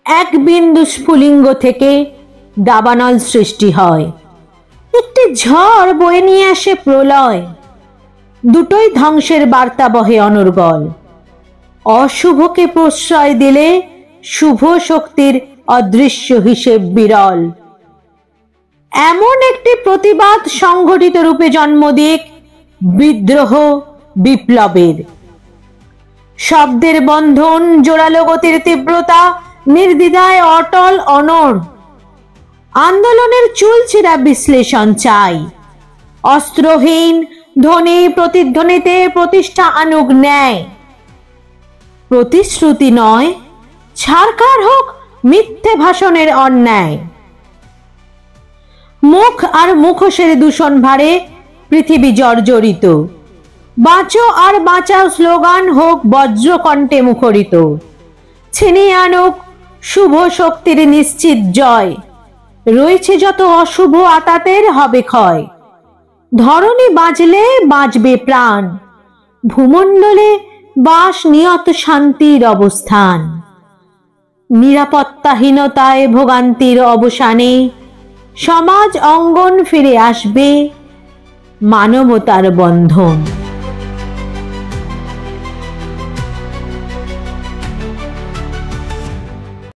এক বিন্দু স্ফুলিঙ্গ থেকে দাবানল সৃষ্টি হয়। একটি ঝড় বয়ে নিয়ে আসে প্রলয়, দুটোই ধ্বংসের বার্তা বহে অনর্গল। অশুভকে প্রশ্রয় দিলে শুভ শক্তির অদৃশ্য হিসেব বিরল। এমন একটি প্রতিবাদ সংগঠিত রূপে জন্ম দিক বিদ্রোহ বিপ্লবের। শব্দের বন্ধন, জোরালো গতির তীব্রতা, নির্দ্বিধায় অটল অনড়। আন্দোলনের চুলচেরা বিশ্লেষণ চাই। অস্ত্রহীন ধ্বনি প্রতিধ্বনিতে প্রতিষ্ঠা আনুক ন্যায়। প্রতিশ্রুতি নয়, ছারখার হোক মিথ্যে ভাষণের অন্যায়। মুখ আর মুখোশের দূষণ ভারে পৃথিবী জর্জরিত। বাঁচো আর বাঁচাও স্লোগান হোক বজ্রকণ্ঠে মুখরিত। ছিনিয়ে আনুক শুভ শক্তির নিশ্চিত জয়। রয়েছে যত অশুভ আতাতের হবে ক্ষয়। ধরণী বাঁচলে বাঁচবে প্রাণ, ভূমণ্ডলে বাস নিয়ত শান্তির অবস্থান। নিরাপত্তাহীনতায় ভোগান্তির অবসানে সমাজ অঙ্গন ফিরে আসবে মানবতার বন্ধন।